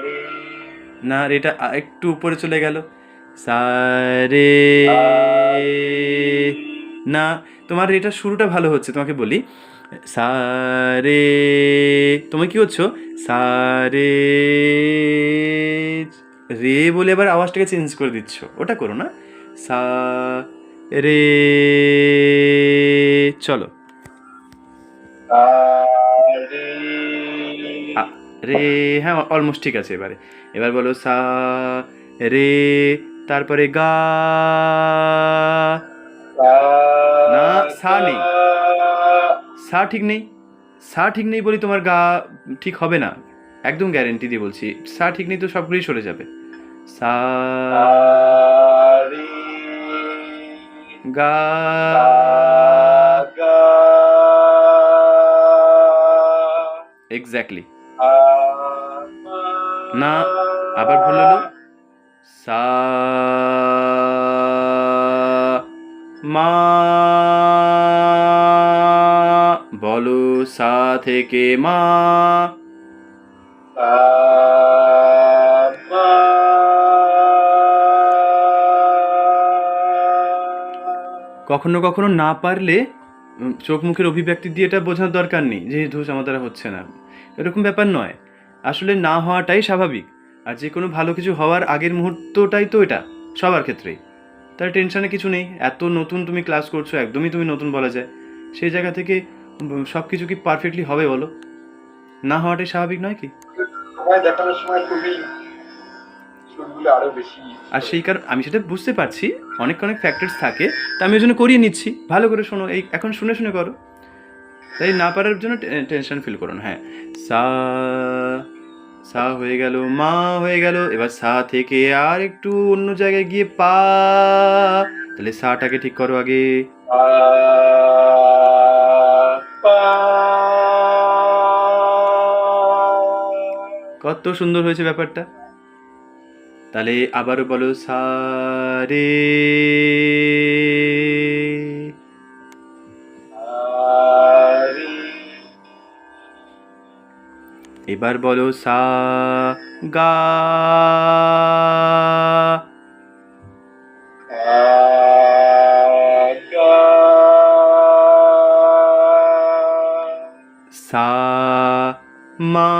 রে। না, রেটা একটু উপরে চলে গেল। সা রে। না, তোমার রেটার শুরুটা ভালো হচ্ছে, তোমাকে বলি। সা রে। তুমি কি হচ্ছ? সা রে। রে বলে এবার আওয়াজটাকে চেঞ্জ করে দিচ্ছ, ওটা করো না। সা রে। চলো। রে। আ, রে। হ্যাঁ, অলমোস্ট ঠিক আছে এবারে। এবার বলো সা রে, তারপরে গা। সা না, সা গা। নেই। সা ঠিক নেই। সা ঠিক নেই বলি তোমার গা ঠিক হবে না। একদম গ্যারেন্টি দিয়ে বলছি, সা ঠিক নেই তো সবগুলোই সরে যাবে। সা সা রে। গা। সা গা। এক্স্যাক্টলি। আ মা না, আবার ভুল হলো। সা মা। বলো সা থেকে মা। সা মা। কখনো কখনো না পারলে চোখ মুখের অভিব্যক্তি দিয়ে এটা বোঝানোর দরকার নেই যে ধুস আমার দ্বারা হচ্ছে না, এরকম ব্যাপার নয়। আসলে না হওয়াটাই স্বাভাবিক। আর যে কোনো ভালো কিছু হওয়ার আগের মুহূর্তটাই তো এটা, সবার ক্ষেত্রেই। তার টেনশনে কিছু নেই, এত নতুন তুমি ক্লাস করছো, একদমই তুমি নতুন বলা যায়। সেই জায়গা থেকে সব কিছু কি পারফেক্টলি হবে বলো? না হওয়াটাই স্বাভাবিক নয় কি? সময় দেখানোর সময় খুবই সুরগুলো আরো বেশি আর হয়ে সেই যায়। কারণ আমি সেটা বুঝতে পারছি, অনেক অনেক ফ্যাক্টরস থাকে, তা আমি ওই জন্য করিয়ে নিচ্ছি। ভালো করে শোনো, এই এখন শুনে শুনে করো। তাই না পারার জন্য টেনশন ফিল করো না। হ্যাঁ, সা। সা হয়ে গেল, মা হয়ে গেল, এবার সা থেকে আর একটু অন্য জায়গায় গিয়ে পা। তাহলে সাটাকে ঠিক করো আগে। পা পা। কত সুন্দর হয়েছে ব্যাপারটা। তাহলে আবারও বলো সা রে। রে। এবার বলো সা গা। সা গা। সা মা।